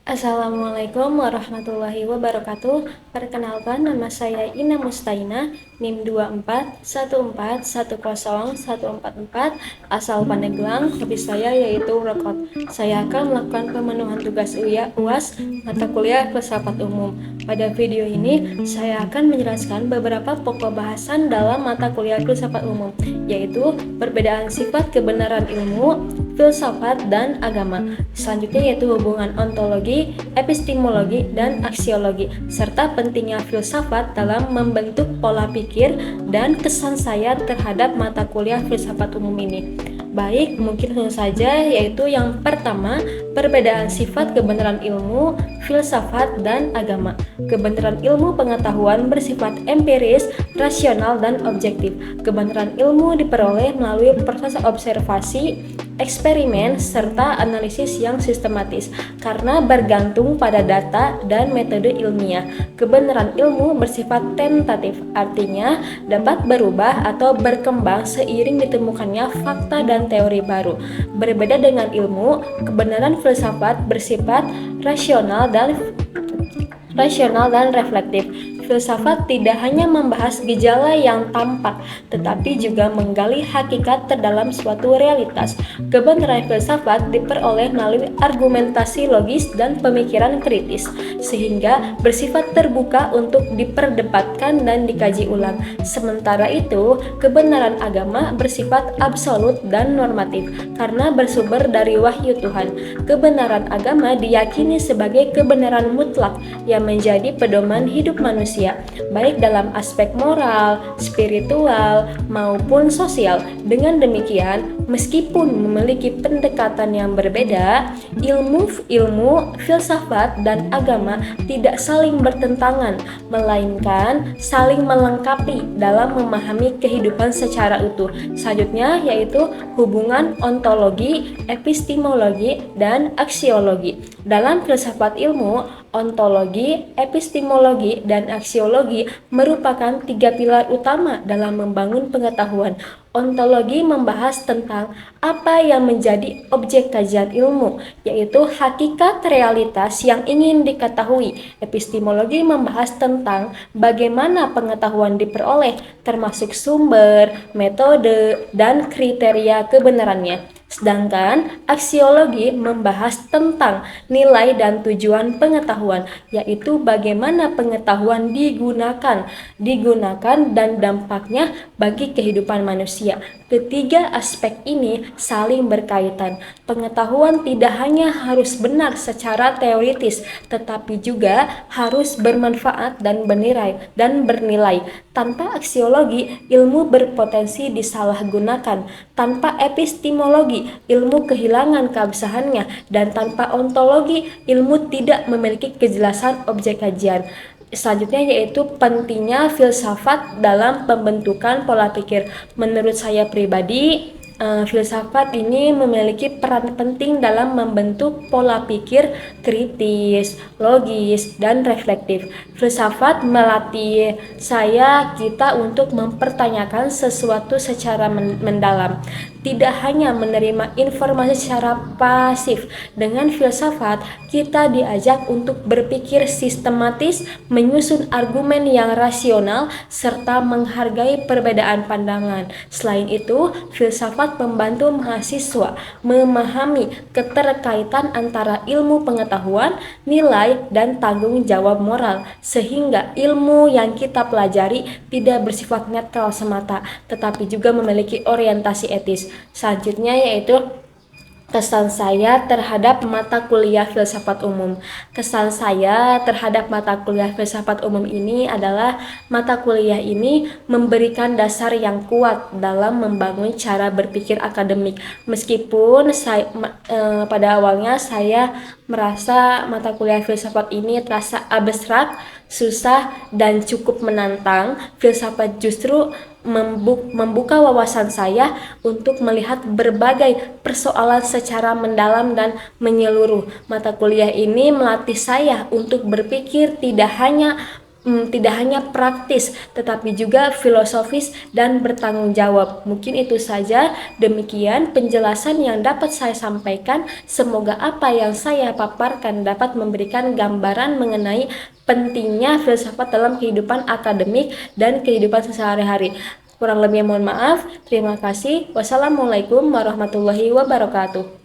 Assalamualaikum warahmatullahi wabarakatuh. Perkenalkan, nama saya Ina Mustaina, NIM 2414101444, asal Pandeglang. Hobi saya yaitu rekod. Saya akan melakukan pemenuhan tugas UAS mata kuliah filsafat umum. Pada video ini, saya akan menjelaskan beberapa pokok bahasan dalam mata kuliah filsafat umum, yaitu perbedaan sifat kebenaran ilmu, filsafat, dan agama. Selanjutnya yaitu hubungan ontologi, epistemologi, dan aksiologi, serta pentingnya filsafat dalam membentuk pola pikir dan kesan saya terhadap mata kuliah filsafat umum ini. Baik, mungkin langsung saja, yaitu yang pertama, perbedaan sifat kebenaran ilmu, filsafat, dan agama. Kebenaran ilmu pengetahuan bersifat empiris, rasional, dan objektif. Kebenaran ilmu diperoleh melalui proses observasi, eksperimen, serta analisis yang sistematis karena bergantung pada data dan metode ilmiah. Kebenaran ilmu bersifat tentatif, artinya dapat berubah atau berkembang seiring ditemukannya fakta dan teori baru. Berbeda dengan ilmu, kebenaran filsafat bersifat rasional dan reflektif. Filsafat tidak hanya membahas gejala yang tampak, tetapi juga menggali hakikat terdalam suatu realitas. Kebenaran filsafat diperoleh melalui argumentasi logis dan pemikiran kritis, sehingga bersifat terbuka untuk diperdebatkan dan dikaji ulang. Sementara itu, kebenaran agama bersifat absolut dan normatif, karena bersumber dari wahyu Tuhan. Kebenaran agama diyakini sebagai kebenaran mutlak yang menjadi pedoman hidup manusia, baik dalam aspek moral, spiritual, maupun sosial. Dengan demikian, meskipun memiliki pendekatan yang berbeda, ilmu, filsafat, dan agama tidak saling bertentangan, melainkan saling melengkapi dalam memahami kehidupan secara utuh. Selanjutnya yaitu hubungan ontologi, epistemologi, dan aksiologi. Dalam filsafat ilmu, ontologi, epistemologi, dan aksiologi merupakan tiga pilar utama dalam membangun pengetahuan. Ontologi membahas tentang apa yang menjadi objek kajian ilmu, yaitu hakikat realitas yang ingin diketahui. Epistemologi membahas tentang bagaimana pengetahuan diperoleh, termasuk sumber, metode, dan kriteria kebenarannya. Sedangkan aksiologi membahas tentang nilai dan tujuan pengetahuan, yaitu bagaimana pengetahuan digunakan dan dampaknya bagi kehidupan manusia. Ketiga aspek ini saling berkaitan. Pengetahuan tidak hanya harus benar secara teoritis, tetapi juga harus bermanfaat dan bernilai. Tanpa aksiologi, ilmu berpotensi disalahgunakan. Tanpa epistemologi, ilmu kehilangan keabsahannya, dan tanpa ontologi, ilmu tidak memiliki kejelasan objek kajian. Selanjutnya yaitu pentingnya filsafat dalam pembentukan pola pikir. Menurut saya pribadi, filsafat ini memiliki peran penting dalam membentuk pola pikir kritis, logis, dan reflektif. Filsafat melatih kita untuk mempertanyakan sesuatu secara mendalam, tidak hanya menerima informasi secara pasif. Dengan filsafat, kita diajak untuk berpikir sistematis, menyusun argumen yang rasional, serta menghargai perbedaan pandangan. Selain itu, filsafat membantu mahasiswa memahami keterkaitan antara ilmu pengetahuan, nilai, dan tanggung jawab moral, sehingga ilmu yang kita pelajari tidak bersifat netral semata, tetapi juga memiliki orientasi etis. Selanjutnya yaitu kesan saya terhadap mata kuliah filsafat umum. Kesan saya terhadap mata kuliah filsafat umum ini adalah mata kuliah ini memberikan dasar yang kuat dalam membangun cara berpikir akademik. Meskipun pada awalnya saya merasa mata kuliah filsafat ini terasa abstrak, susah, dan cukup menantang, filsafat justru membuka wawasan saya untuk melihat berbagai persoalan secara mendalam dan menyeluruh. Mata kuliah ini melatih saya untuk berpikir tidak hanya tidak hanya praktis, tetapi juga filosofis dan bertanggung jawab. Mungkin itu saja, demikian penjelasan yang dapat saya sampaikan. Semoga apa yang saya paparkan dapat memberikan gambaran mengenai pentingnya filsafat dalam kehidupan akademik dan kehidupan sehari-hari. Kurang lebihnya mohon maaf. Terima kasih. Wassalamualaikum warahmatullahi wabarakatuh.